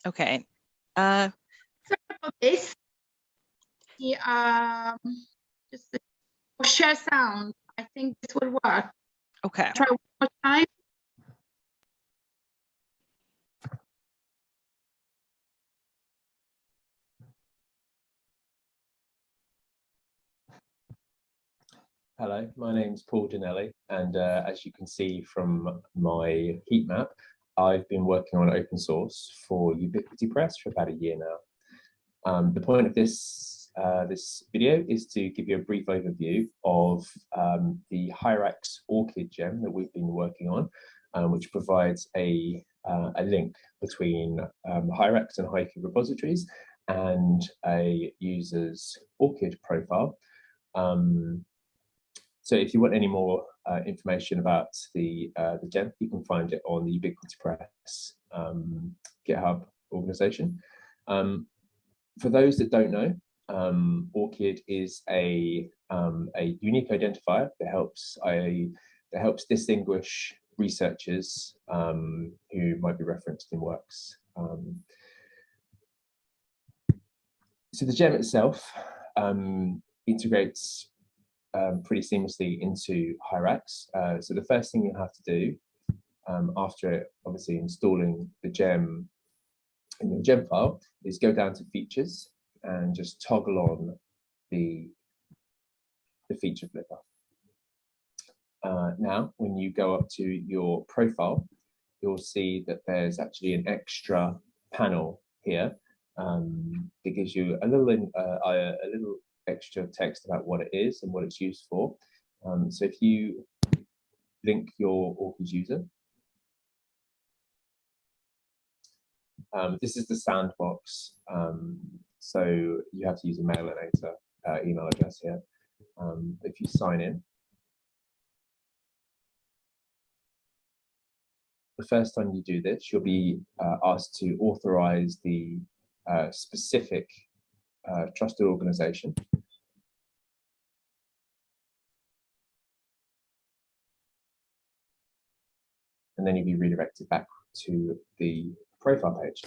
Okay. Sorry about this. The, just the share sound. I think this will work. Okay. Try one more time. Hello, my name's Pettinelli, and as you can see from my heat map, I've been working on open source for Ubiquity Press for about a year now. The point of this video is to give you a brief overview of the Hyrax ORCID gem that we've been working on, which provides a link between Hyrax and Hyku repositories and a user's ORCID profile. So if you want any more information about the gem, you can find it on the Ubiquity Press GitHub organization. For those that don't know, ORCID is a unique identifier that helps distinguish researchers who might be referenced in works. So the gem itself integrates pretty seamlessly into Hyrax. So the first thing you have to do after obviously installing the gem in your gem file is go down to features and just toggle on the feature flipper. Now, when you go up to your profile, you'll see that there's actually an extra panel here that gives you a little extra text about what it is and what it's used for. So if you link your ORCID user, this is the sandbox. So you have to use a mailinator email address here. If you sign in, the first time you do this, you'll be asked to authorize the specific trusted organization. And then you'll be redirected back to the profile page.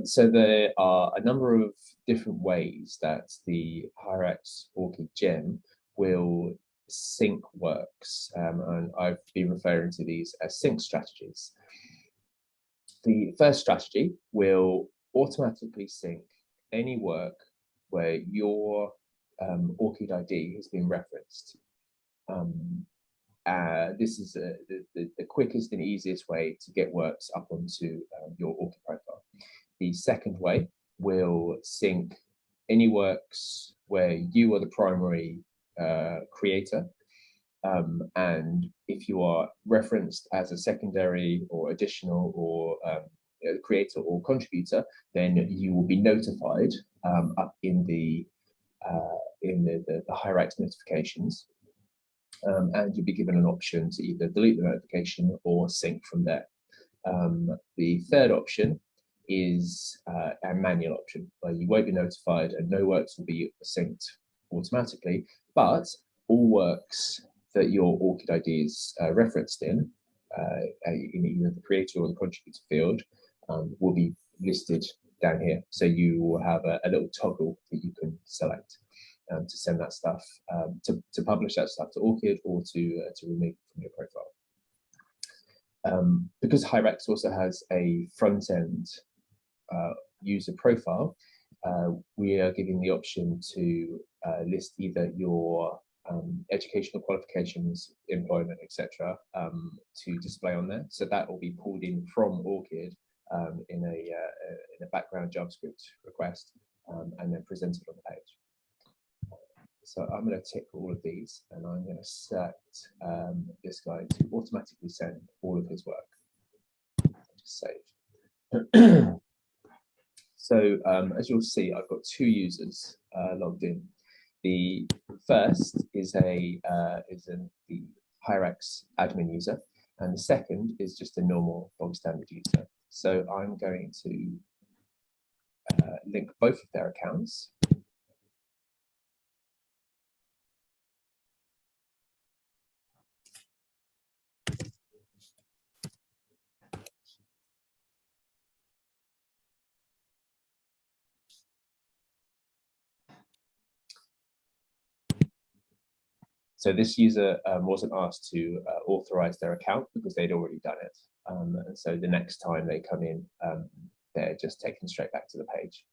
So there are a number of different ways that the Hyrax ORCID gem will sync works, and I've been referring to these as sync strategies. The first strategy will automatically sync any work where your ORCID ID has been referenced. This is the quickest and easiest way to get works up onto your ORCID profile. The second way will sync any works where you are the primary creator, and if you are referenced as a secondary or additional or creator or contributor, then you will be notified up in the Hyrax notifications. And you'll be given an option to either delete the notification or sync from there. The third option is a manual option, where you won't be notified and no works will be synced automatically, but all works that your ORCID ID is referenced in either the creator or the contributor field will be listed down here. So you will have a little toggle that you can select to send that stuff, to publish that stuff to ORCID or to remove it from your profile. Because Hyrax also has a front-end user profile, we are giving the option to list either your educational qualifications, employment, etc., to display on there. So that will be pulled in from ORCID in a background JavaScript request and then presented on the page. So I'm going to tick all of these, and I'm going to set this guy to automatically send all of his work. Just save. So as you'll see, I've got two users logged in. The first is the Hyrax admin user, and the second is just a normal bog standard user. So I'm going to link both of their accounts. So this user wasn't asked to authorize their account because they'd already done it. And so the next time they come in, they're just taken straight back to the page.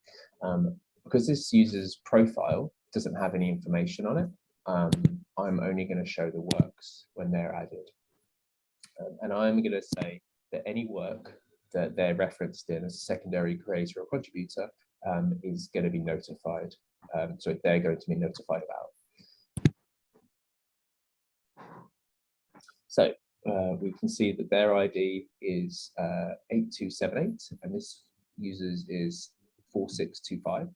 Because this user's profile doesn't have any information on it, I'm only going to show the works when they're added. And I'm going to say that any work that they're referenced in as a secondary creator or contributor is going to be notified. So they're going to be notified about. So we can see that their ID is 8278, and this user's is 4625.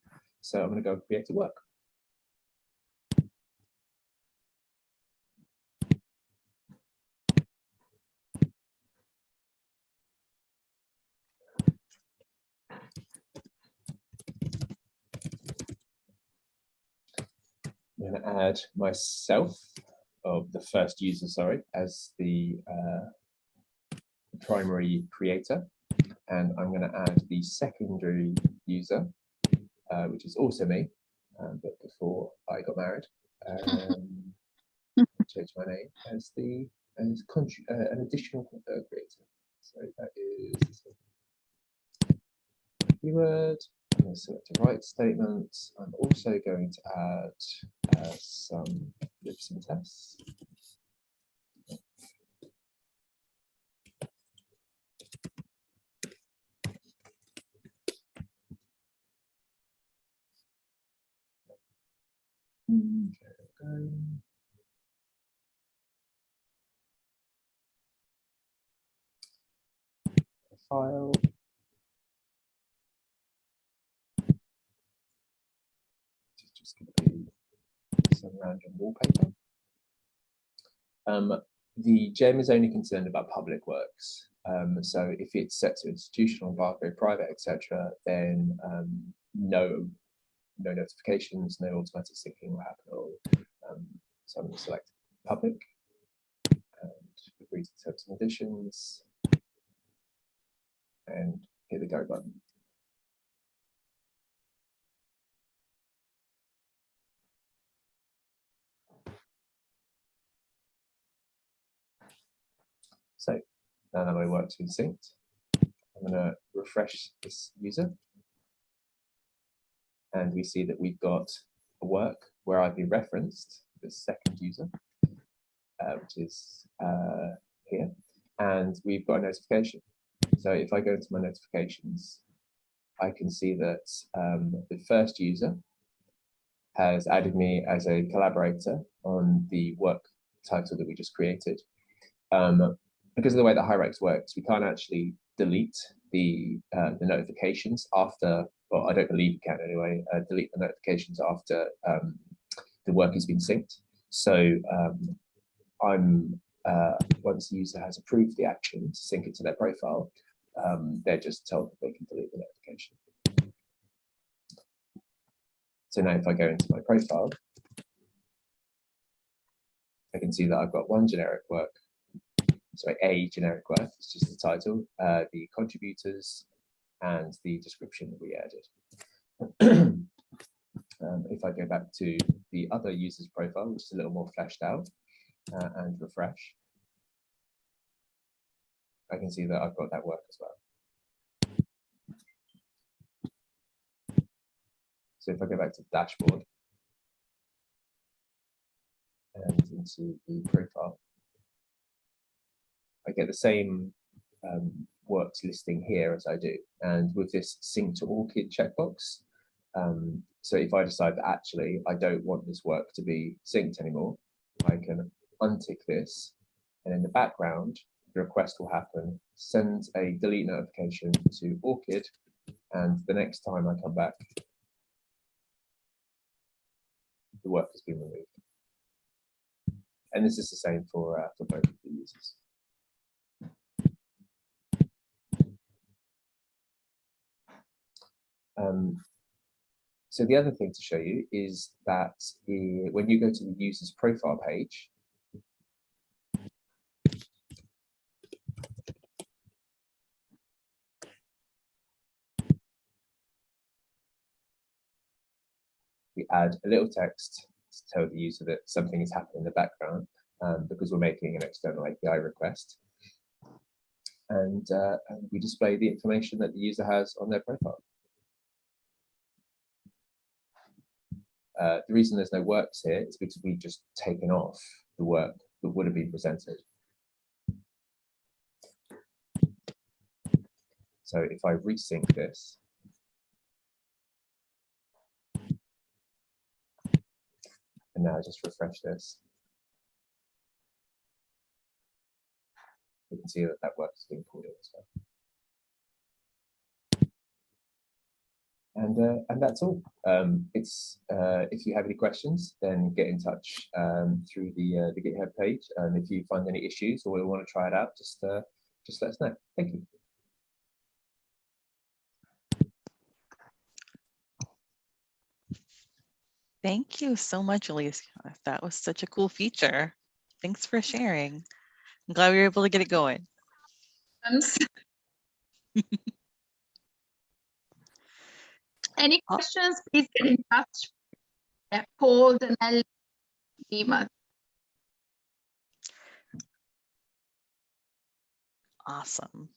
So I'm going to go create a work. I'm going to add myself, of the first user, sorry, as the primary creator, and I'm going to add the secondary user, which is also me, but before I got married. Change my name as an additional creator. So that is keyword. I'm going to select a write statement. I'm also going to add some lip-sync tests. There we go. File. Just going to be some random wallpaper. The gem is only concerned about public works. So if it's set to institutional, embargo, private, etc., then no notifications, no automatic syncing will happen at all. So I'm going to select public and agree to terms and conditions and hit the go button. So now that my work's been synced, I'm going to refresh this user. And we see that we've got a work where I've been referenced, the second user, which is here. And we've got a notification. So if I go into my notifications, I can see that the first user has added me as a collaborator on the work title that we just created. Because of the way that Hyrax works, we can't actually delete the notifications after, well, I don't believe you can anyway, delete the notifications after the work has been synced. So once the user has approved the action to sync it to their profile, they're just told that they can delete the notification. So now if I go into my profile, I can see that I've got one generic work, sorry, a generic work, it's just the title, the contributors, and the description that we added. If I go back to the other user's profile, which is a little more fleshed out, and refresh, I can see that I've got that work as well. So if I go back to the dashboard and into the profile, I get the same works listing here as I do. And with this sync to ORCID checkbox, so if I decide that actually I don't want this work to be synced anymore, I can untick this, and in the background, the request will happen, send a delete notification to ORCID, and the next time I come back, the work has been removed. And this is the same for both of the users. So the other thing to show you is that when you go to the user's profile page, we add a little text tell the user that something is happening in the background because we're making an external API request. And we display the information that the user has on their profile. The reason there's no works here is because we've just taken off the work that would have been presented. So if I resync this, and now I just refresh this, you can see that that work is being pulled in as well. And that's all. If you have any questions, then get in touch through the GitHub page. And if you find any issues or you want to try it out, just let us know. Thank you. Thank you so much, Elisa. That was such a cool feature. Thanks for sharing. I'm glad we were able to get it going. Any questions, please get in touch. Paul, Danelle, Lima. Awesome.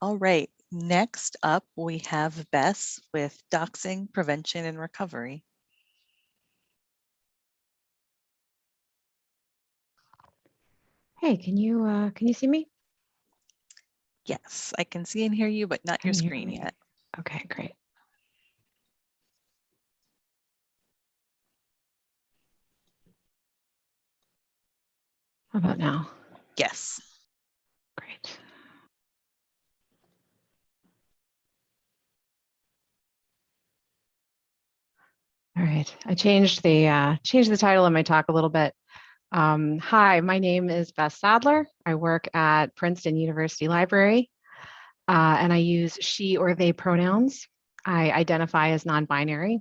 All right, next up we have Bess with Doxxing Prevention and Recovery. Hey, can you see me? Yes, I can see and hear you, but not your screen yet. Okay, great. How about now? Yes. Great. All right, I changed the title of my talk a little bit. Hi, my name is Bess Sadler. I work at Princeton University Library, and I use she or they pronouns. I identify as non-binary.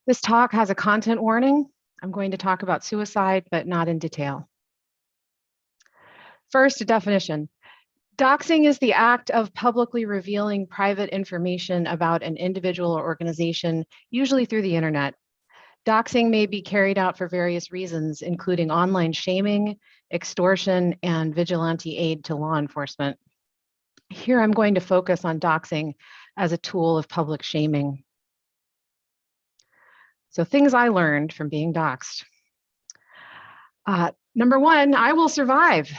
This talk has a content warning. I'm going to talk about suicide, but not in detail. First, a definition. Doxing is the act of publicly revealing private information about an individual or organization, usually through the internet. Doxing may be carried out for various reasons, including online shaming, extortion, and vigilante aid to law enforcement. Here I'm going to focus on doxing as a tool of public shaming. So things I learned from being doxed. Number one, I will survive.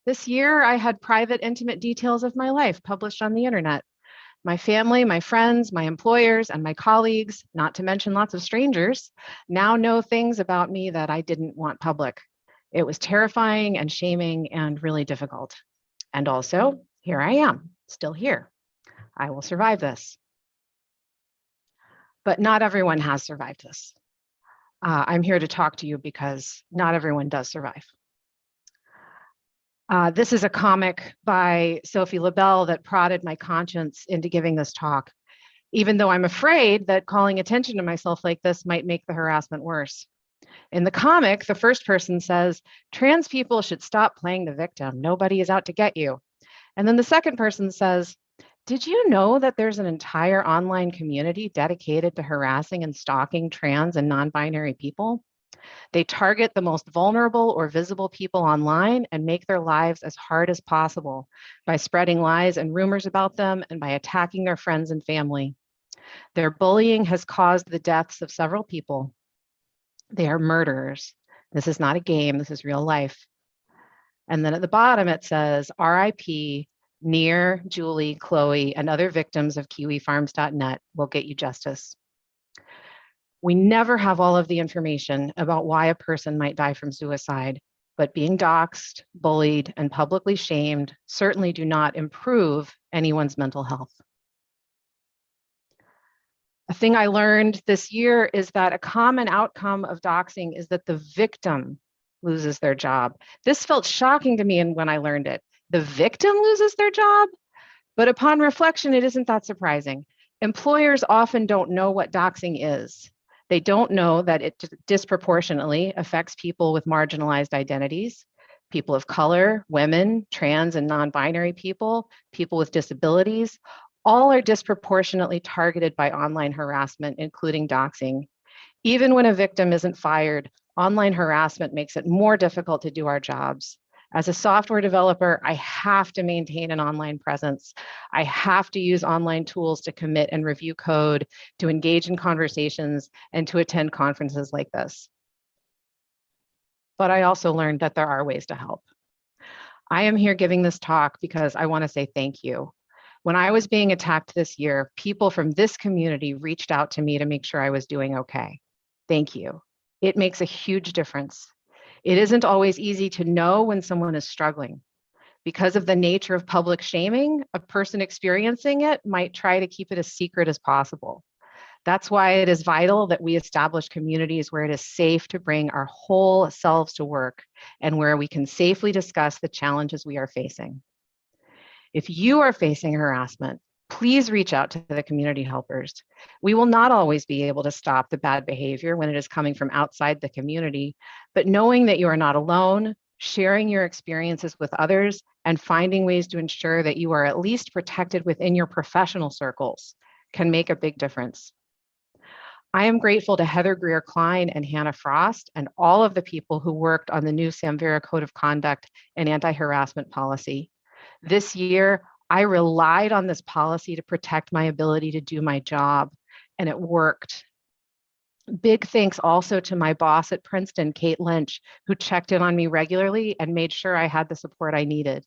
This year I had private, intimate details of my life published on the internet. My family, my friends, my employers, and my colleagues, not to mention lots of strangers, now know things about me that I didn't want public. It was terrifying and shaming and really difficult. And also, here I am, still here. I will survive this. But not everyone has survived this. I'm here to talk to you because not everyone does survive. This is a comic by Sophie Labelle that prodded my conscience into giving this talk, even though I'm afraid that calling attention to myself like this might make the harassment worse. In the comic, the first person says, trans people should stop playing the victim. Nobody is out to get you. And then the second person says, did you know that there's an entire online community dedicated to harassing and stalking trans and non-binary people? They target the most vulnerable or visible people online and make their lives as hard as possible by spreading lies and rumors about them and by attacking their friends and family. Their bullying has caused the deaths of several people. They are murderers. This is not a game, this is real life. And then at the bottom it says, RIP, Near, Julie, Chloe, and other victims of KiwiFarms.net will get you justice. We never have all of the information about why a person might die from suicide, but being doxxed, bullied, and publicly shamed certainly do not improve anyone's mental health. A thing I learned this year is that a common outcome of doxing is that the victim loses their job. This felt shocking to me when I learned it. The victim loses their job? But upon reflection, it isn't that surprising. Employers often don't know what doxing is. They don't know that it disproportionately affects people with marginalized identities, people of color, women, trans and non-binary people, people with disabilities. All are disproportionately targeted by online harassment, including doxing. Even when a victim isn't fired, online harassment makes it more difficult to do our jobs. As a software developer, I have to maintain an online presence. I have to use online tools to commit and review code, to engage in conversations, and to attend conferences like this. But I also learned that there are ways to help. I am here giving this talk because I want to say thank you. When I was being attacked this year, people from this community reached out to me to make sure I was doing okay. Thank you. It makes a huge difference. It isn't always easy to know when someone is struggling. Because of the nature of public shaming, a person experiencing it might try to keep it as secret as possible. That's why it is vital that we establish communities where it is safe to bring our whole selves to work and where we can safely discuss the challenges we are facing. If you are facing harassment, please reach out to the community helpers. We will not always be able to stop the bad behavior when it is coming from outside the community, but knowing that you are not alone, sharing your experiences with others, and finding ways to ensure that you are at least protected within your professional circles can make a big difference. I am grateful to Heather Greer-Klein and Hannah Frost and all of the people who worked on the new Samvera Code of Conduct and anti-harassment policy. This year, I relied on this policy to protect my ability to do my job, and it worked. Big thanks also to my boss at Princeton, Kate Lynch, who checked in on me regularly and made sure I had the support I needed.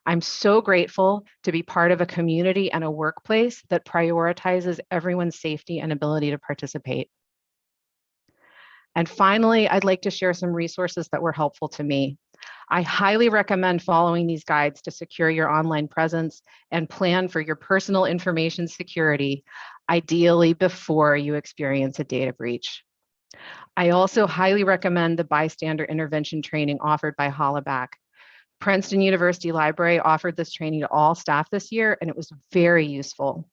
I'm so grateful to be part of a community and a workplace that prioritizes everyone's safety and ability to participate. And finally, I'd like to share some resources that were helpful to me. I highly recommend following these guides to secure your online presence and plan for your personal information security, ideally before you experience a data breach. I also highly recommend the bystander intervention training offered by Hollaback. Princeton University Library offered this training to all staff this year, and it was very useful.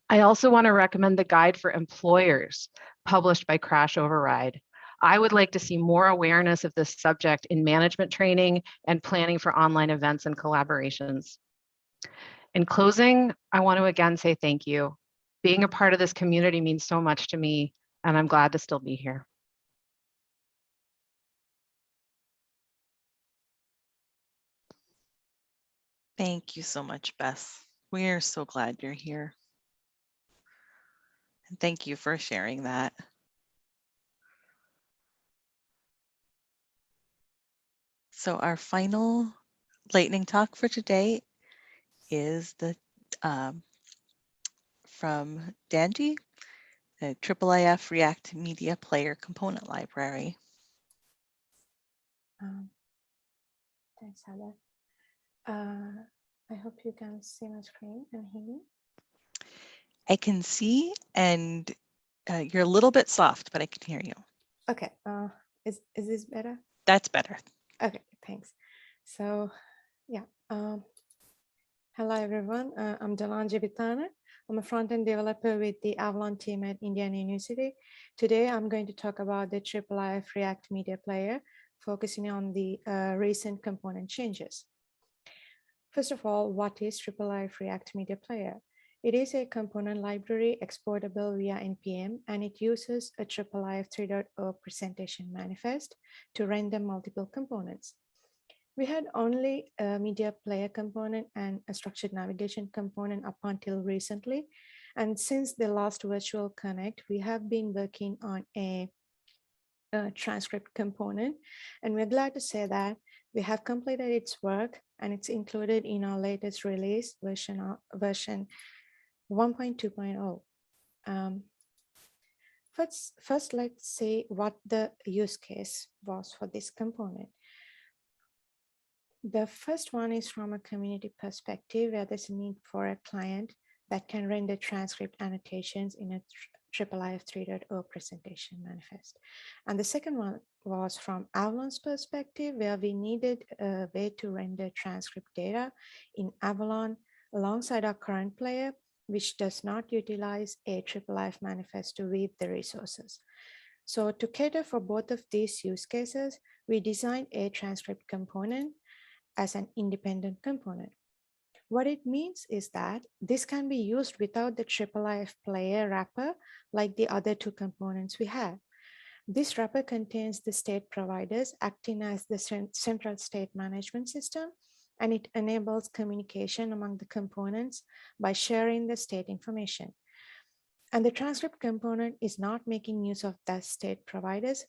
I also want to recommend the guide for employers published by Crash Override. I would like to see more awareness of this subject in management training and planning for online events and collaborations. In closing, I want to again say thank you. Being a part of this community means so much to me, and I'm glad to still be here. Thank you so much, Bess. We are so glad you're here. And thank you for sharing that. So our final lightning talk for today is the from Danji, the IIIF React Media Player Component Library. Thanks, Sadler. I hope you can see my screen and hear me. I can see, and you're a little bit soft, but I can hear you. Okay, is this better? That's better. Okay, thanks. So, yeah. Hello, everyone. I'm Jalanji Bitana. I'm a front-end developer with the Avalon team at Indiana University. Today, I'm going to talk about the IIIF React Media Player, focusing on the recent component changes. First of all, what is IIIF React Media Player? It is a component library exportable via NPM, and it uses a IIIF 3.0 presentation manifest to render multiple components. We had only a media player component and a structured navigation component up until recently. And since the last virtual connect, we have been working on a transcript component. And we're glad to say that we have completed its work, and it's included in our latest release, version 1.2.0. First, let's see what the use case was for this component. The first one is from a community perspective, where there's a need for a client that can render transcript annotations in a IIIF 3.0 presentation manifest. And the second one was from Avalon's perspective, where we needed a way to render transcript data in Avalon alongside our current player, which does not utilize a IIIF manifest to weave the resources. So to cater for both of these use cases, we designed a transcript component as an independent component. What it means is that this can be used without the IIIF player wrapper like the other two components we have. This wrapper contains the state providers acting as the central state management system, and it enables communication among the components by sharing the state information. And the transcript component is not making use of the state providers.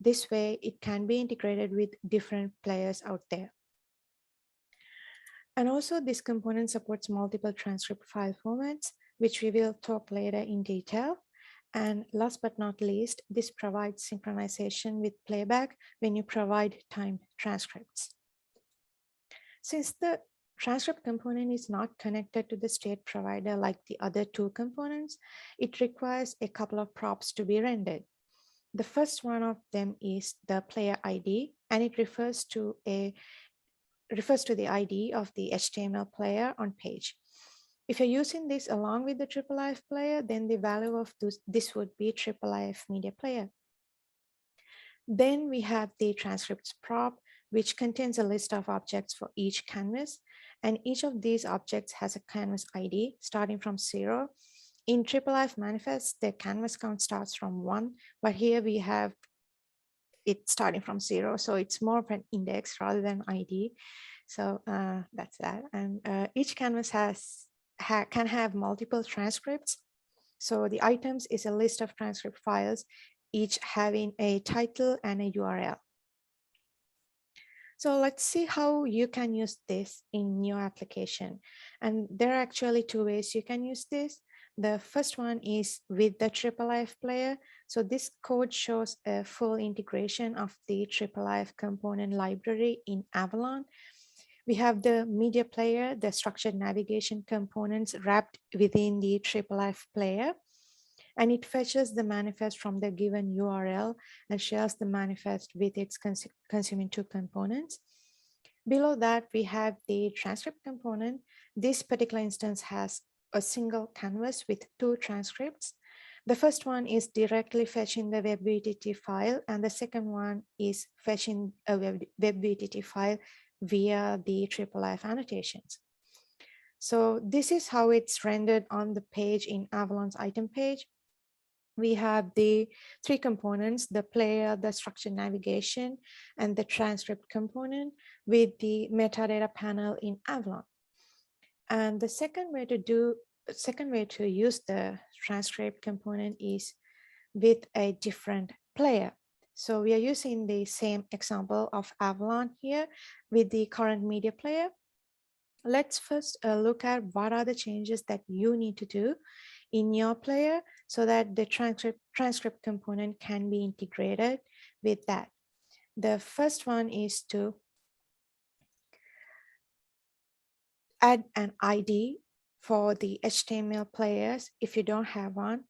This way, it can be integrated with different players out there. And also, this component supports multiple transcript file formats, which we will talk later in detail. And last but not least, this provides synchronization with playback when you provide timed transcripts. Since the transcript component is not connected to the state provider like the other two components, it requires a couple of props to be rendered. The first one of them is the player ID, and it refers to the ID of the HTML player on page. If you're using this along with the IIIF player, then the value of this would be IIIF media player. Then we have the transcripts prop, which contains a list of objects for each canvas. And each of these objects has a canvas ID starting from 0. In IIIF manifest, the canvas count starts from 1, but here we have it starting from 0. So it's more of an index rather than ID. So that's that. And each canvas can have multiple transcripts. So the items is a list of transcript files, each having a title and a URL. So let's see how you can use this in your application. And there are actually two ways you can use this. The first one is with the IIIF player. So this code shows a full integration of the IIIF component library in Avalon. We have the media player, the structured navigation components wrapped within the IIIF player, and it fetches the manifest from the given URL and shares the manifest with its consuming two components. Below that, we have the transcript component. This particular instance has a single canvas with two transcripts. The first one is directly fetching the WebVTT file, and the second one is fetching a WebVTT file via the IIIF annotations. So this is how it's rendered on the page in Avalon's item page. We have the three components, the player, the structured navigation, and the transcript component with the metadata panel in Avalon. And the second way to use the transcript component is with a different player. So we are using the same example of Avalon here with the current media player. Let's first look at what are the changes that you need to do in your player so that the transcript component can be integrated with that. The first one is to add an ID for the HTML players if you don't have one.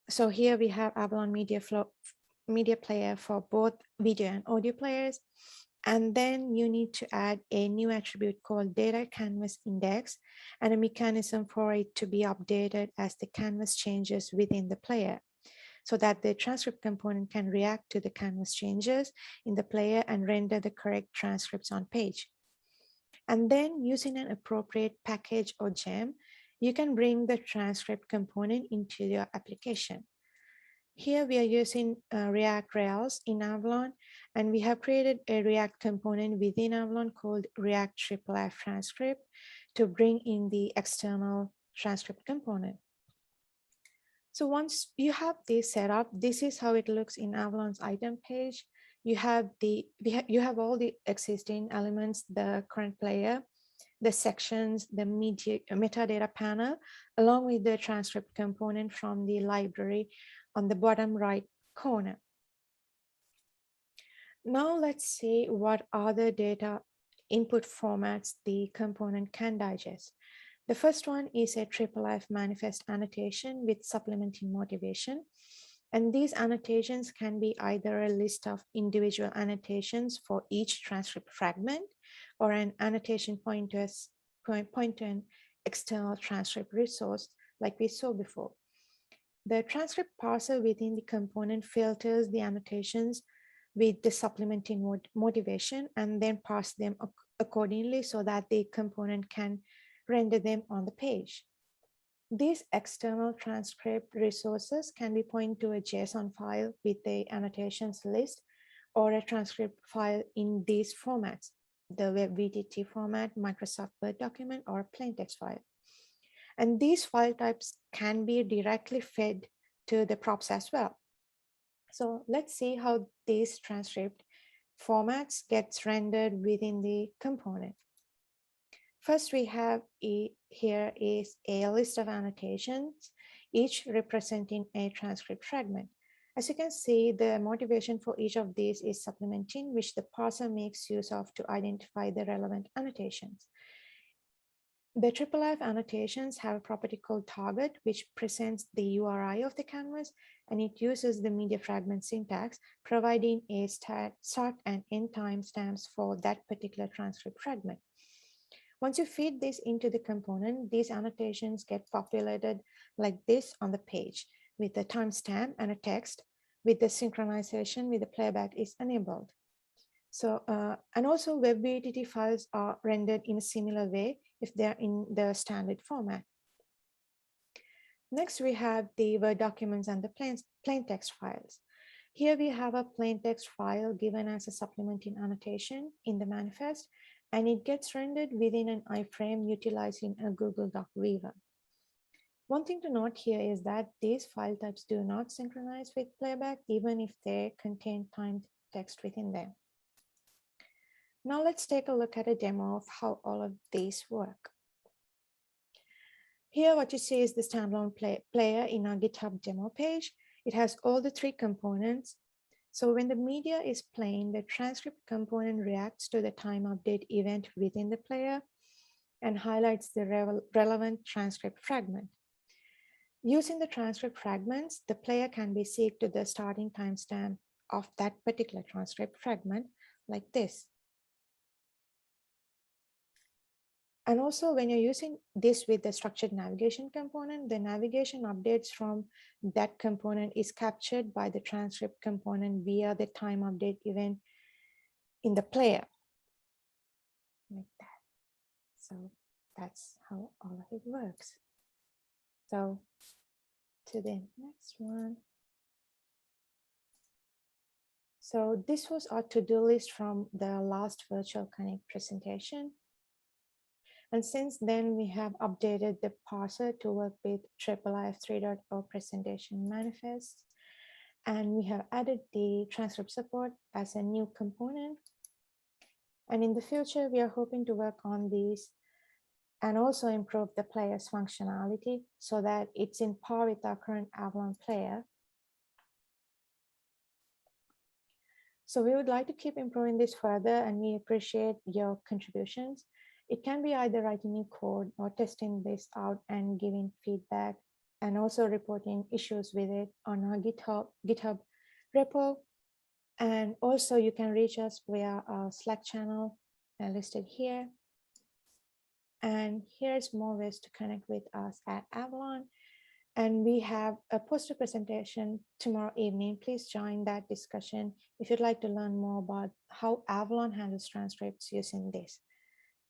So here we have Avalon media player for both video and audio players. And then you need to add a new attribute called data canvas index and a mechanism for it to be updated as the canvas changes within the player, so that the transcript component can react to the canvas changes in the player and render the correct transcripts on page. And then using an appropriate package or gem, you can bring the transcript component into your application. Here we are using React Rails in Avalon, and we have created a React component within Avalon called React IIIF transcript to bring in the external transcript component. So once you have this set up, this is how it looks in Avalon's item page. You have all the existing elements, the current player, the sections, the metadata panel, along with the transcript component from the library on the bottom right corner. Now let's see what other data input formats the component can digest. The first one is a IIIF manifest annotation with supplementing motivation. And these annotations can be either a list of individual annotations for each transcript fragment or an annotation point to an external transcript resource like we saw before. The transcript parser within the component filters the annotations with the supplementing motivation and then pass them accordingly so that the component can render them on the page. These external transcript resources can be pointed to a JSON file with the annotations list or a transcript file in these formats, the WebVTT format, Microsoft Word document, or plain text file. And these file types can be directly fed to the props as well. So let's see how these transcript formats gets rendered within the component. First, we have here is a list of annotations, each representing a transcript fragment. As you can see, the motivation for each of these is supplementing, which the parser makes use of to identify the relevant annotations. The Aaaf annotations have a property called target, which presents the URI of the canvas, and it uses the media fragment syntax, providing a start and end timestamps for that particular transcript fragment. Once you feed this into the component, these annotations get populated like this on the page with a timestamp and a text with the synchronization with the playback is enabled. So, and also WebVTT files are rendered in a similar way if they're in the standard format. Next, we have the Word documents and the plain text files. Here we have a plain text file given as a supplementing annotation in the manifest, and it gets rendered within an iframe utilizing a Google Doc Weaver. One thing to note here is that these file types do not synchronize with playback, even if they contain timed text within them. Now let's take a look at a demo of how all of these work. Here what you see is the standalone player in our GitHub demo page. It has all the three components. So when the media is playing, the transcript component reacts to the time update event within the player and highlights the relevant transcript fragment. Using the transcript fragments, the player can be seeked to the starting timestamp of that particular transcript fragment like this. And also when you're using this with the structured navigation component, the navigation updates from that component is captured by the transcript component via the time update event in the player. Like that. So that's how all of it works. So to the next one. So this was our to-do list from the last Virtual Connect presentation. And since then, we have updated the parser to work with Aaaf 3.0 presentation manifest. And we have added the transcript support as a new component. And in the future, we are hoping to work on these and also improve the player's functionality so that it's in par with our current Avalon player. So we would like to keep improving this further, and we appreciate your contributions. It can be either writing new code or testing this out and giving feedback, and also reporting issues with it on our GitHub repo. And also you can reach us via our Slack channel listed here. And here's more ways to connect with us at Avalon. And we have a poster presentation tomorrow evening. Please join that discussion if you'd like to learn more about how Avalon handles transcripts using this.